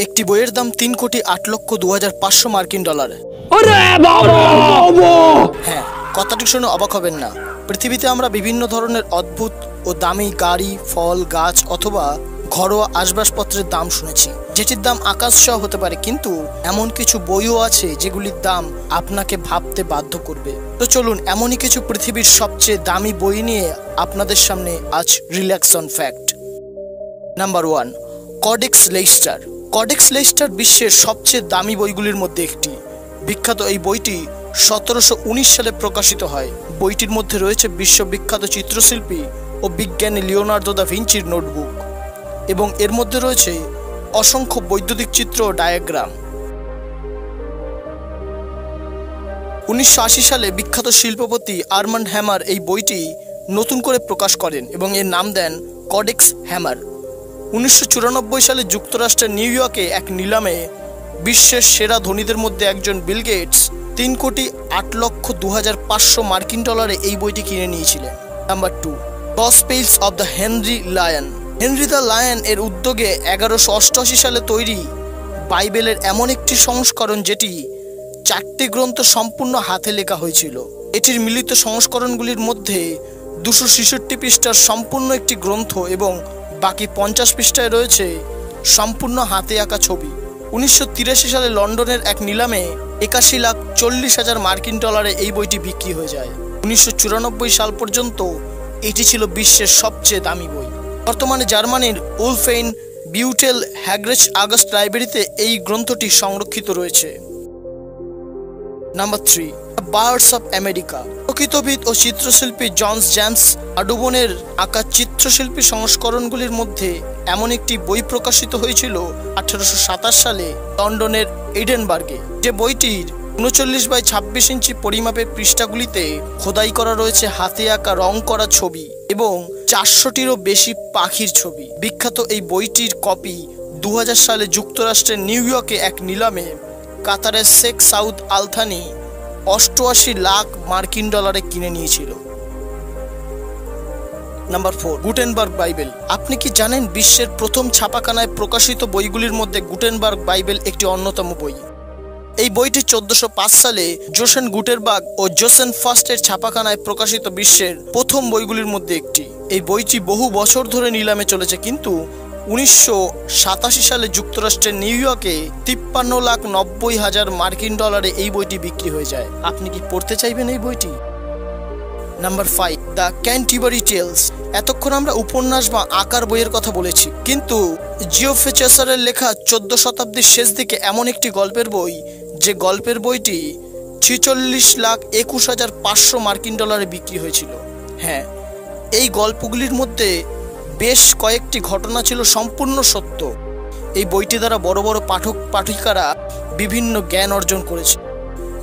একটি বইয়ের দাম 3,08,02,500 মার্কিন ডলার। হ্যাঁ, কথাটি শুনে অবাক হবেন না। পৃথিবীতে আমরা বিভিন্ন ধরনের অদ্ভুত ও দামি গাড়ি, ফল, গাছ অথবা ঘরোয়া আসবাবপত্রের দাম শুনেছি, যেটির দাম আকাশ ছোঁয়া হতে পারে, কিন্তু এমন কিছু বইও আছে যেগুলির দাম আপনাকে ভাবতে বাধ্য করবে। তো চলুন এমনই কিছু পৃথিবীর সবচেয়ে দামি বই নিয়ে আপনাদের সামনে আজ relax on fact. Number 1, Codex Leicester. Codex Leicester বিশ্বের সবচেয়ে দামি বইগুলির মধ্যে একটি। বিখ্যাত এই বইটি 1719 সালে প্রকাশিত হয়। বইটির মধ্যে রয়েছে বিশ্ববিখ্যাত চিত্রশিল্পী ও বিজ্ঞানী লিওনার্দো দা ভিঞ্চির নোটবুক, এবং এর মধ্যে রয়েছে অসংখ্য বৈদ্যুতিক চিত্র ও ডায়াগ্রাম। 1980 সালে বিখ্যাত শিল্পপতি আর্মান্ড হ্যামার এই বইটি নতুন করে প্রকাশ করেন এবং এর নাম দেন কডেক্স হ্যামার। 1994 সালে যুক্তরাষ্ট্রের নিউ ইয়র্কে এক নিলামে বিশ্বের সেরা ধনীদের মধ্যে একজন বিল গেটস 3,08,02,500 মার্কিন ডলারে এই বইটি কিনে নিয়েছিলেন। Number 2, Gospels of the Henry Lion. Henry the Lion এর উদ্যোগে 1188 সালে তৈরি বাইবেলের এমন একটি সংস্করণ যেটি 4টি গ্রন্থ সম্পূর্ণ হাতে লেখা হয়েছিল। এটির মিলিত সংস্করণগুলির মধ্যে 266 পৃষ্ঠার সম্পূর্ণ একটি গ্রন্থ এবং বাকি 50 পৃষ্ঠায় রয়েছে সম্পূর্ণ হাতে আঁকা ছবি। 1983 সালে লন্ডনের এক নিলামে 81,40,000 মার্কিন ডলারে এই বইটি বিক্রি হয়ে যায়। 1994 সাল পর্যন্ত এটি ছিল বিশ্বের সবচেয়ে দামি বই। বর্তমানে জার্মানির উলফেইন বিউটেল হ্যাগ্রেচ আগস্ট লাইব্রেরিতে এই গ্রন্থটি সংরক্ষিত রয়েছে। Number 3, Birds of America. প্রকৃতবিদ ও চিত্রশিল্পী জনস জেমস আডুবনের আঁকা চিত্রশিল্পী সংস্করণগুলির মধ্যে এমন একটি বই প্রকাশিত হয়েছিল 1827 সালে লন্ডনের এডেনবার্গে। যে বইটির 39x26 ইঞ্চি পরিমাপের পৃষ্ঠাগুলিতে খোদাই করা রয়েছে হাতে আঁকা রং করা ছবি এবং 400টিরও বেশি পাখির ছবি। বিখ্যাত এই বইটির কপি 2000 সালে যুক্তরাষ্ট্রের নিউ ইয়র্কে এক নিলামে কাতারের শেখ সাউদ আল থানি 88 লাখ মার্কিন ডলারে কিনে নিয়েছিল। Number 4, Gutenberg Bible. আপনি কি জানেন বিশ্বের প্রথম ছাপাখানায় প্রকাশিত বইগুলির মধ্যে গুটেনবার্গ বাইবেল একটি অন্যতম বই? এই বইটি 1405 সালে জোসেন গুটেনবার্গ ও জোসেন ফার্স্টের ছাপাখানায় প্রকাশিত বিশ্বের প্রথম বইগুলির মধ্যে একটি। এই বইটি বহু বছর ধরে নিলামে চলেছে, কিন্তু 1987 সালে যুক্তরাষ্ট্রের নিউ ইয়র্কে 53,90,000 মার্কিন ডলারে এই বইটি বিক্রি হয়ে যায়। আপনি কি পড়তে চাইবেন এই বইটি? Number 5, the Canterbury Tales. এতক্ষণ আমরা উপন্যাস বা আঁকার বইয়ের কথা বলেছি, কিন্তু জিওফ্রে চেসারের লেখা 14 শতাব্দীর শেষ দিকে এমন একটি গল্পের বই, যে গল্পের বইটি 46,21,500 মার্কিন ডলারে বিক্রি হয়েছিল। হ্যাঁ, এই গল্পগুলির মধ্যে বেশ কয়েকটি ঘটনা ছিল সম্পূর্ণ সত্য। এই বইটি দ্বারা বড় বড় পাঠক পাঠিকারা বিভিন্ন জ্ঞান অর্জন করেছে।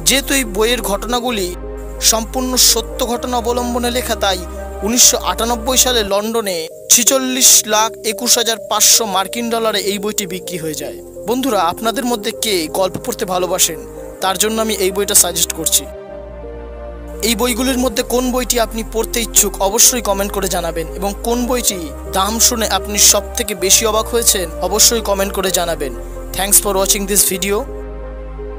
যেহেতু এই বইয়ের ঘটনাগুলি সম্পূর্ণ সত্য ঘটনা অবলম্বনে লেখা, তাই 1998 সালে লন্ডনে 46,21,500 মার্কিন ডলারে এই বইটি বিক্রি হয়ে যায়। বন্ধুরা, আপনাদের মধ্যে কে গল্প পড়তে ভালোবাসেন, তার জন্য আমি এই বইটা সাজেস্ট করছি। এই বইগুলির মধ্যে কোন বইটি আপনি পড়তে ইচ্ছুক অবশ্যই কমেন্ট করে জানাবেন, এবং কোন বইটি দাম শুনে আপনি সব থেকে বেশি অবাক হয়েছেন অবশ্যই কমেন্ট করে জানাবেন। Thanks for watching this video.